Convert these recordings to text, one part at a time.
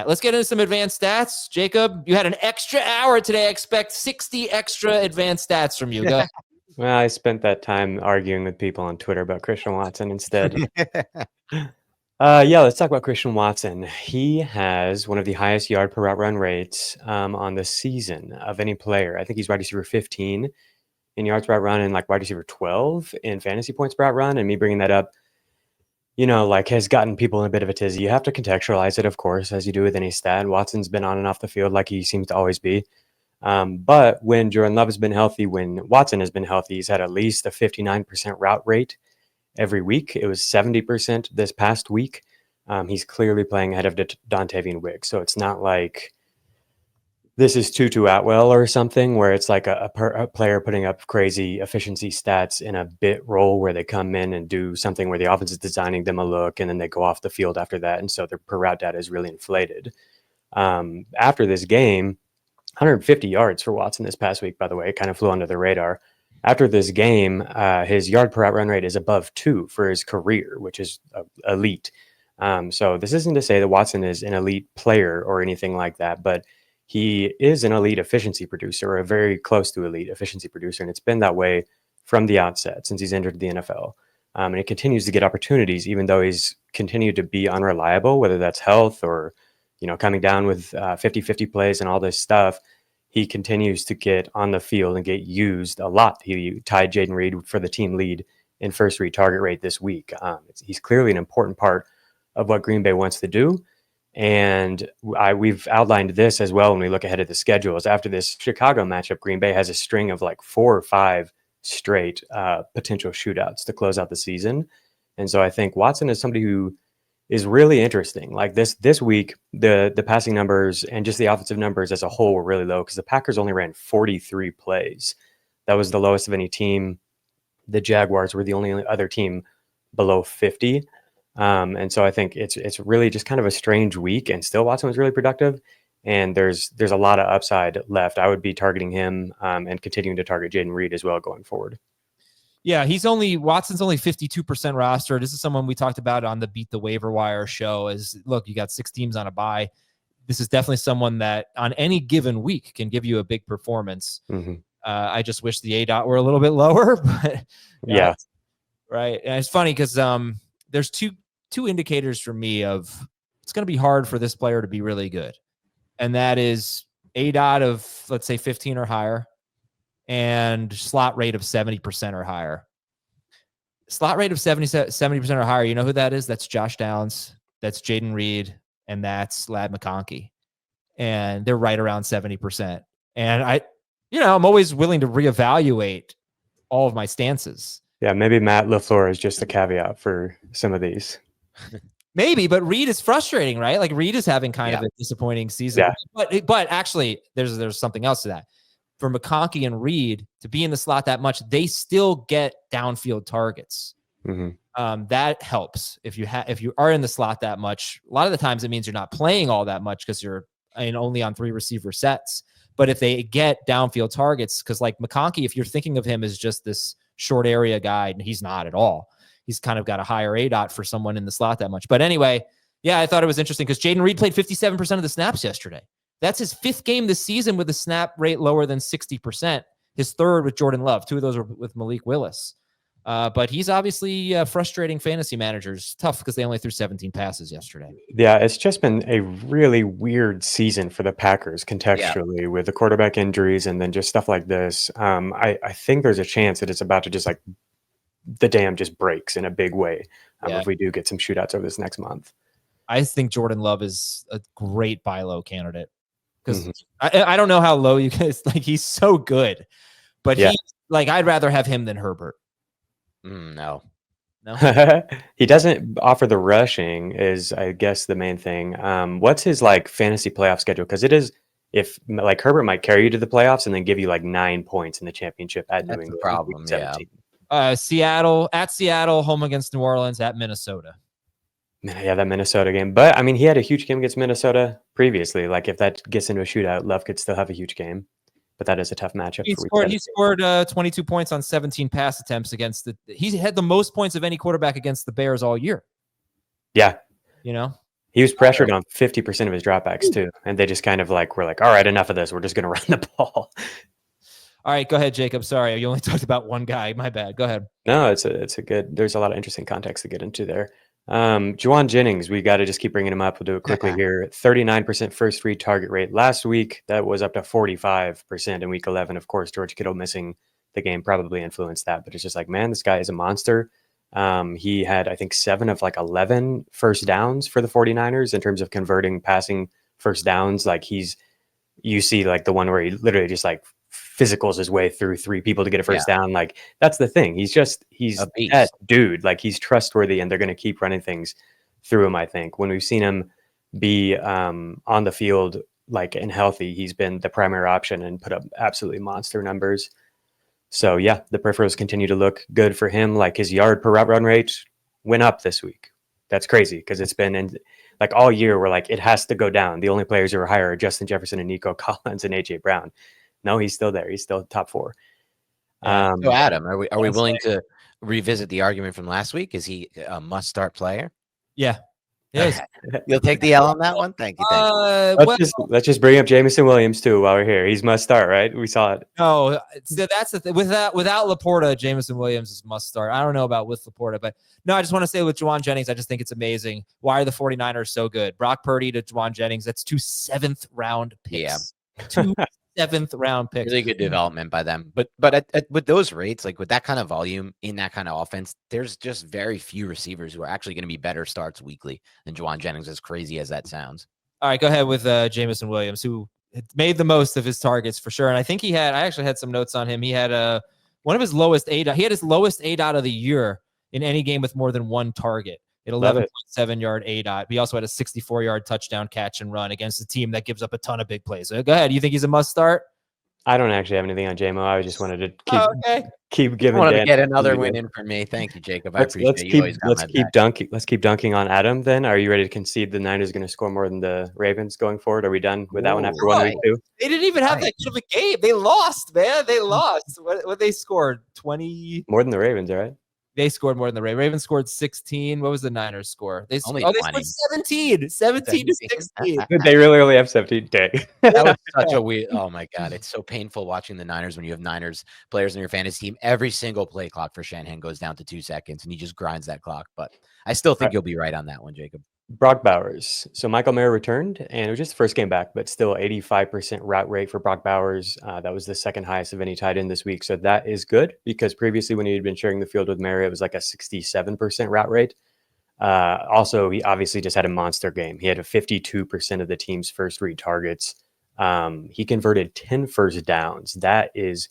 that. Let's get into some advanced stats. Jacob, you had an extra hour today. I expect 60 extra advanced stats from you. Go ahead. Well, I spent that time arguing with people on Twitter about Christian Watson instead. Let's talk about Christian Watson. He has one of the highest yard per route run rates on the season of any player. I think he's wide receiver 15 in yards per route run and like wide receiver 12 in fantasy points per route run. And me bringing that up, has gotten people in a bit of a tizzy. You have to contextualize it, of course, as you do with any stat. Watson's been on and off the field like he seems to always be. But when Jordan Love has been healthy, when Watson has been healthy, he's had at least a 59% route rate every week. It was 70% this past week. He's clearly playing ahead of Dontavian Wicks. So it's not like this is Tutu Atwell or something where it's like a player putting up crazy efficiency stats in a bit role where they come in and do something where the offense is designing them a look and then they go off the field after that. And so their per route data is really inflated. After this game, 150 yards for Watson this past week, by the way, it kind of flew under the radar. After this game, his yard per route run rate is above 2 for his career, which is elite. So this isn't to say that Watson is an elite player or anything like that, but he is an elite efficiency producer, or a very close to elite efficiency producer. And it's been that way from the outset since he's entered the NFL. And he continues to get opportunities, even though he's continued to be unreliable, whether that's health or, coming down with 50-50 plays and all this stuff. He continues to get on the field and get used a lot. He tied Jaden Reed for the team lead in first read target rate this week. He's clearly an important part of what Green Bay wants to do. And we've outlined this as well when we look ahead at the schedules. After this Chicago matchup, Green Bay has a string of like 4 or 5 straight potential shootouts to close out the season. And so I think Watson is somebody who is really interesting. Like this week, the passing numbers and just the offensive numbers as a whole were really low because the Packers only ran 43 plays. That was the lowest of any team. The Jaguars were the only other team below 50. And so I think it's really just kind of a strange week, and still Watson was really productive. And there's a lot of upside left. I would be targeting him and continuing to target Jaden Reed as well going forward. Yeah, Watson's only 52% roster. This is someone we talked about on the Beat the Waiver Wire show. Look, you got 6 teams on a bye. This is definitely someone that on any given week can give you a big performance. Mm-hmm. I just wish the ADOT were a little bit lower, but yeah, right. And it's funny because there's two indicators for me of it's going to be hard for this player to be really good, and that is ADOT of, let's say, 15 or higher, and slot rate of 70% or higher. Slot rate of 70% or higher, you know who that is? That's Josh Downs, that's Jaden Reed, and that's Ladd McConkey. And they're right around 70%. And I'm always willing to reevaluate all of my stances. Yeah, maybe Matt LaFleur is just a caveat for some of these. Maybe, but Reed is frustrating, right? Like Reed is having kind of a disappointing season. Yeah. But actually, there's something else to that. For McConkey and Reed to be in the slot that much, they still get downfield targets. Mm-hmm. That helps if you are in the slot that much. A lot of the times it means you're not playing all that much because you're only on 3 receiver sets. But if they get downfield targets, because like McConkey, if you're thinking of him as just this short area guy, and he's not at all. He's kind of got a higher ADOT for someone in the slot that much. But anyway, yeah, I thought it was interesting because Jaden Reed played 57% of the snaps yesterday. That's his 5th game this season with a snap rate lower than 60%. His 3rd with Jordan Love. 2 of those were with Malik Willis. But he's obviously frustrating fantasy managers. Tough because they only threw 17 passes yesterday. Yeah, it's just been a really weird season for the Packers contextually with the quarterback injuries and then just stuff like this. I think there's a chance that it's about to just like the dam just breaks in a big way if we do get some shootouts over this next month. I think Jordan Love is a great buy low candidate. Because I don't know how low you guys like. He's so good, but I'd rather have him than Herbert. No. He doesn't offer the rushing is, I guess, the main thing. What's his like fantasy playoff schedule? Because it is, if like Herbert might carry you to the playoffs and then give you like 9 points in the championship at New England. The problem, Seattle, home against New Orleans, at Minnesota. Yeah, that Minnesota game. But, I mean, he had a huge game against Minnesota previously. Like, if that gets into a shootout, Love could still have a huge game. But that is a tough matchup. He scored 22 points on 17 pass attempts against He had the most points of any quarterback against the Bears all year. Yeah. He was pressured on 50% of his dropbacks too, and they just kind of like, we're like, all right, enough of this. We're just going to run the ball. All right, go ahead, Jacob. Sorry, you only talked about one guy. My bad. Go ahead. No, it's a good. There's a lot of interesting context to get into there. Jauan Jennings, we got to just keep bringing him up. We'll do it quickly here. 39% first read target rate last week. That was up to 45% in week 11. Of course, George Kittle missing the game probably influenced that, but it's just like, man, this guy is a monster. He had, I think, 7 of like 11 first downs for the 49ers in terms of converting passing first downs. Like you see like the one where he literally just like physicals his way through 3 people to get a first down. Like that's the thing. He's that dude. Like he's trustworthy, and they're going to keep running things through him. I think when we've seen him be on the field like and healthy, he's been the primary option and put up absolutely monster numbers. So yeah, the peripherals continue to look good for him. Like his yard per route run rate went up this week. That's crazy because it's been in like all year we're like, it has to go down. The only players who are higher are Justin Jefferson and Nico Collins and AJ Brown. No, he's still there. He's still top 4. So Adam, are we willing to revisit the argument from last week? Is he a must start player? Yeah. Yes. You'll take the L on that one. Thank you. Let's just bring up Jameson Williams too while we're here. He's must start, right? We saw it. No, that's the thing. Without Laporta, Jameson Williams is must start. I don't know about with Laporta, but no, I just want to say with Jauan Jennings, I just think it's amazing. Why are the 49ers so good? Brock Purdy to Jauan Jennings, that's 2 7th-round picks. Yeah. 2 7th-round picks. Really good development by them. But with those rates, like with that kind of volume in that kind of offense, there's just very few receivers who are actually going to be better starts weekly than Jauan Jennings, as crazy as that sounds. All right, go ahead with Jameson Williams, who made the most of his targets for sure. And I think I actually had some notes on him. He had one of his lowest ADOT. He had his lowest ADOT of the year in any game with more than 1 target. At 11.7 yard ADOT. He also had a 64-yard touchdown catch and run against a team that gives up a ton of big plays. So go ahead. You think he's a must start? I don't actually have anything on JMO. I just wanted to keep giving. I wanted to get another win in for me. Thank you, Jacob. I appreciate you. Let's keep dunking on Adam. Then, are you ready to concede the Niners are going to score more than the Ravens going forward? Are we done with that one after 1 week 2? They didn't even have that good of a game. They lost, man. They lost. What they scored? 20 more than the Ravens, all right? They scored more than the Ravens. Ravens scored 16. What was the Niners score? They scored 17. 17 to 16. They really only have 17. Dang. That was such a weird. Oh my God. It's so painful watching the Niners when you have Niners players in your fantasy team. Every single play clock for Shanahan goes down to 2 seconds and he just grinds that clock. But I still think you'll be right on that one, Jacob. Brock Bowers. So Michael Mayer returned, and it was just the first game back, but still 85% route rate for Brock Bowers. That was the second highest of any tight end this week. So that is good because previously when he had been sharing the field with Mayer, it was like a 67% route rate. Also, he obviously just had a monster game. He had a 52% of the team's first read targets. He converted 10 first downs. That is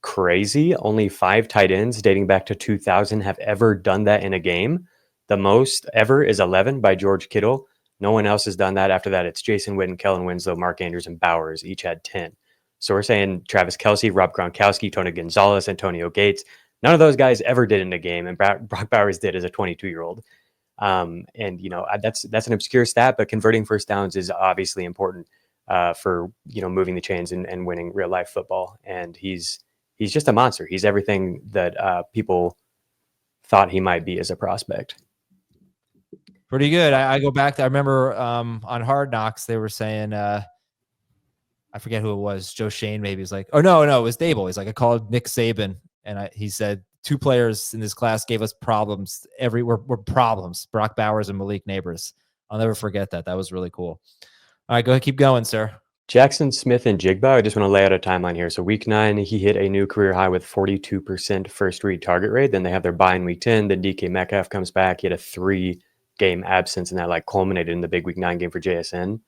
crazy. Only 5 tight ends dating back to 2000 have ever done that in a game. The most ever is 11 by George Kittle. No one else has done that. After that, it's Jason Witten, Kellen Winslow, Mark Andrews, and Bowers. Each had 10. So we're saying Travis Kelce, Rob Gronkowski, Tony Gonzalez, Antonio Gates. None of those guys ever did in a game, and Brock Bowers did as a 22-year-old. And, you know, that's an obscure stat, but converting first downs is obviously important for, you know, moving the chains and winning real-life football. And he's just a monster. He's everything that people thought he might be as a prospect. Pretty good. I go back to, I remember on Hard Knocks, they were saying, I forget who it was, Joe Shane maybe. He's like, oh, no, it was Dable. He's like, I called Nick Saban, and he said, 2 players in this class gave us problems. We're problems, Brock Bowers and Malik Neighbors. I'll never forget that. That was really cool. All right, go ahead, keep going, sir. Jackson Smith and Jigba, I just want to lay out a timeline here. So week 9, he hit a new career high with 42% first read target rate. Then they have their bye in week 10. Then DK Metcalf comes back. He had a 3-game absence, and that like culminated in the big week 9 game for JSN.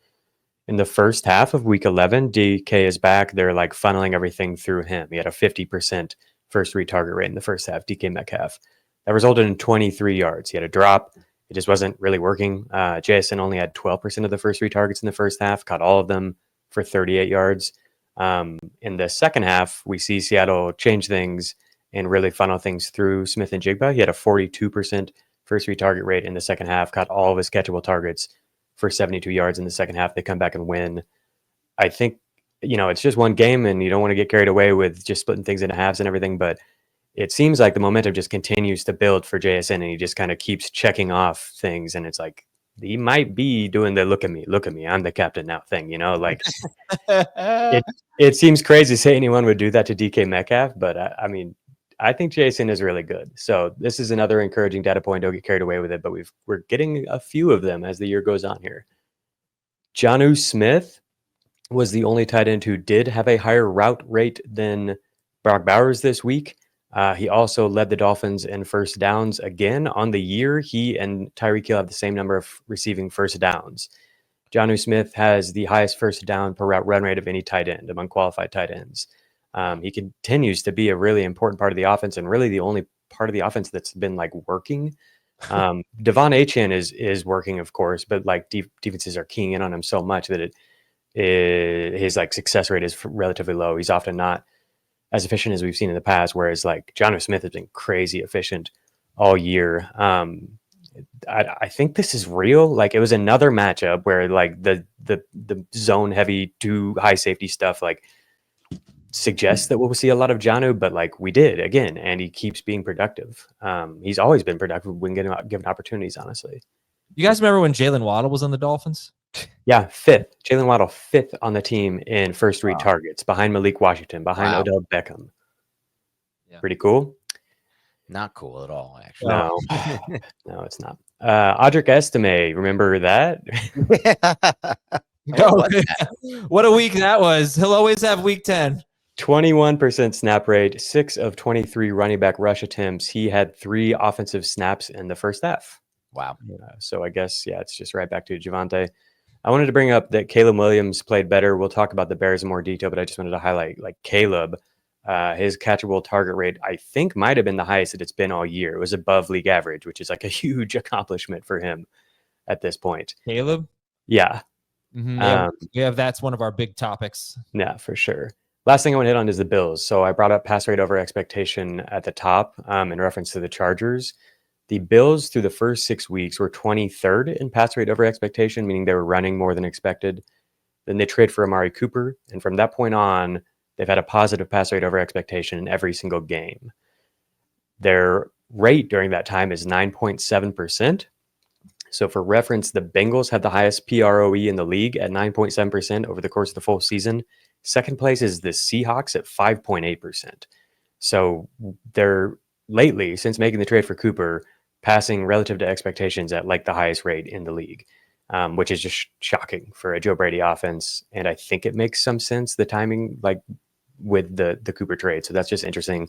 In the first half of week 11, DK is back. They're like funneling everything through him. He had a 50% first read target rate in the first half, DK Metcalf. That resulted in 23 yards. He had a drop. It just wasn't really working. JSN only had 12% of the first read targets in the first half, caught all of them for 38 yards. In the second half, we see Seattle change things and really funnel things through Smith and Jigba. He had a 42% first read target rate in the second half, caught all of his catchable targets for 72 yards in the second half. They come back and win. I think, you know, it's just one game and you don't want to get carried away with just splitting things into halves and everything, but it seems like the momentum just continues to build for JSN and he just kind of keeps checking off things. And it's like, he might be doing the look at me, I'm the captain now thing, like it seems crazy to say anyone would do that to DK Metcalf, but I mean, I think Jason is really good. So this is another encouraging data point. Don't get carried away with it, but we're getting a few of them as the year goes on here. Jonnu Smith was the only tight end who did have a higher route rate than Brock Bowers this week. He also led the Dolphins in first downs again on the year. He and Tyreek Hill have the same number of receiving first downs. Jonnu Smith has the highest first down per route run rate of any tight end among qualified tight ends. He continues to be a really important part of the offense and really the only part of the offense that's been like working. Devon Achane is working, of course, but like defenses are keying in on him so much that his like success rate is relatively low. He's often not as efficient as we've seen in the past, whereas like Jonnu Smith has been crazy efficient all year. I think this is real. Like it was another matchup where like the zone heavy to high safety stuff like suggests that we'll see a lot of Jonnu, but like we did again, and he keeps being productive. He's always been productive when given opportunities, honestly. You guys remember when Jalen Waddle was on the Dolphins? Yeah, fifth. Jalen Waddle, fifth on the team in first read targets, behind Malik Washington, behind Odell Beckham. Yeah. Pretty cool. Not cool at all, actually. No, no, it's not. Audric Estime, remember that? What a week that was. He'll always have week 10. 21% snap rate, 6 of 23 running back rush attempts. He had 3 offensive snaps in the first half. Wow. So I guess, it's just right back to Javonte. I wanted to bring up that Caleb Williams played better. We'll talk about the Bears in more detail, but I just wanted to highlight like Caleb. His catchable target rate, I think, might have been the highest that it's been all year. It was above league average, which is like a huge accomplishment for him at this point. Caleb? Yeah. Mm-hmm. That's one of our big topics. Yeah, for sure. Last thing I want to hit on is the Bills. So I brought up pass rate over expectation at the top in reference to the Chargers. The Bills through the first 6 weeks were 23rd in pass rate over expectation, meaning they were running more than expected. Then they trade for Amari Cooper. And from that point on, they've had a positive pass rate over expectation in every single game. Their rate during that time is 9.7%. So for reference, the Bengals have the highest PROE in the league at 9.7% over the course of the full season. Second place is the Seahawks at 5.8%. So they're lately, since making the trade for Cooper, passing relative to expectations at like the highest rate in the league, which is just shocking for a Joe Brady offense. And I think it makes some sense, the timing, like with the Cooper trade. So that's just interesting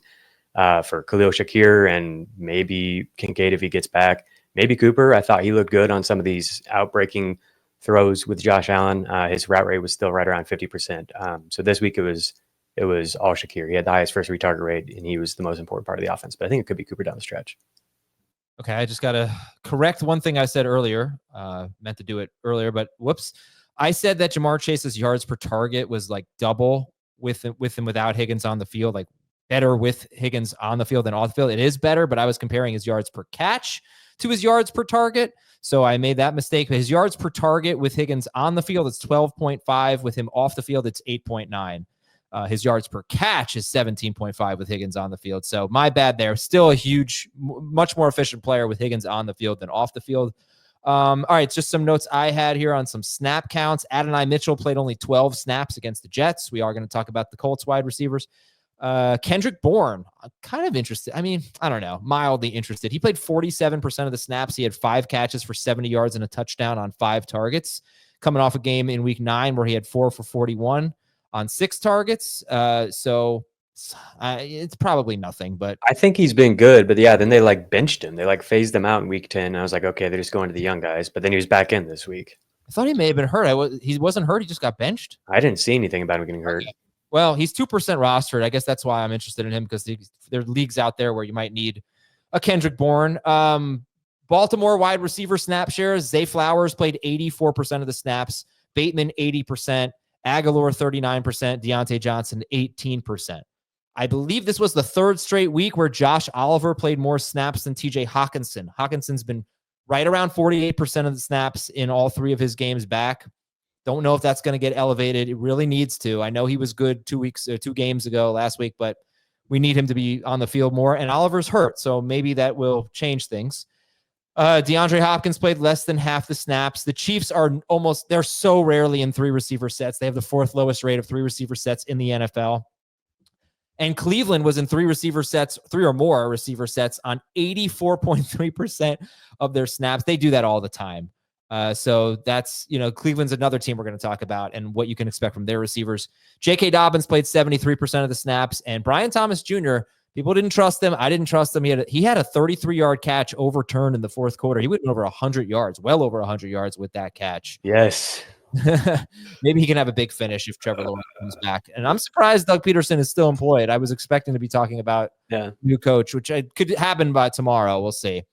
for Khalil Shakir and maybe Kincaid if he gets back. Maybe Cooper. I thought he looked good on some of these outbreaking throws with Josh Allen. His route rate was still right around 50%. So this week it was all Shakir. He had the highest first read target rate, and he was the most important part of the offense. But I think it could be Cooper down the stretch. Okay, I just got to correct one thing I said earlier. Meant to do it earlier, but whoops. I said that Jamar Chase's yards per target was like double with and without Higgins on the field, like better with Higgins on the field than off the field. It is better, but I was comparing his yards per catch to his yards per target. So I made that mistake. But his yards per target with Higgins on the field, it's 12.5. With him off the field, it's 8.9. His yards per catch is 17.5 with Higgins on the field. So my bad there. Still a huge, much more efficient player with Higgins on the field than off the field. All right, just some notes I had here on some snap counts. Adonai Mitchell played only 12 snaps against the Jets. We are going to talk about the Colts wide receivers. Kendrick Bourne, I'm kind of interested. I mean, I don't know, mildly interested. He played 47% of the snaps. He had 5 catches for 70 yards and a touchdown on 5 targets, coming off a game in week 9 where he had 4 for 41 on 6 targets. So it's probably nothing, but I think he's been good. But yeah, then they like benched him. They like phased him out in week 10. I was like, okay, they're just going to the young guys. But then he was back in this week. I thought he may have been hurt. He wasn't hurt. He just got benched. I didn't see anything about him getting hurt. Okay. Well, he's 2% rostered. I guess that's why I'm interested in him, because there are leagues out there where you might need a Kendrick Bourne. Baltimore wide receiver snap shares. Zay Flowers played 84% of the snaps. Bateman, 80%. Aguilar, 39%. Deontay Johnson, 18%. I believe this was the 3rd straight week where Josh Oliver played more snaps than TJ Hawkinson. Hawkinson's been right around 48% of the snaps in all 3 of his games back. Don't know if that's going to get elevated. It really needs to. I know he was good 2 games ago last week, but we need him to be on the field more. And Oliver's hurt, so maybe that will change things. DeAndre Hopkins played less than half the snaps. The Chiefs they're so rarely in 3 receiver sets. They have the 4th lowest rate of 3 receiver sets in the NFL. And Cleveland was in 3 receiver sets, 3 or more receiver sets on 84.3% of their snaps. They do that all the time. So that's, Cleveland's another team we're going to talk about and what you can expect from their receivers. J.K. Dobbins played 73% of the snaps, and Brian Thomas Jr., people didn't trust him. I didn't trust him. He had a 33-yard catch overturned in the 4th quarter. He went over 100 yards, well over 100 yards with that catch. Yes. Maybe he can have a big finish if Trevor Lawrence comes back. And I'm surprised Doug Peterson is still employed. I was expecting to be talking about new coach, which could happen by tomorrow. We'll see.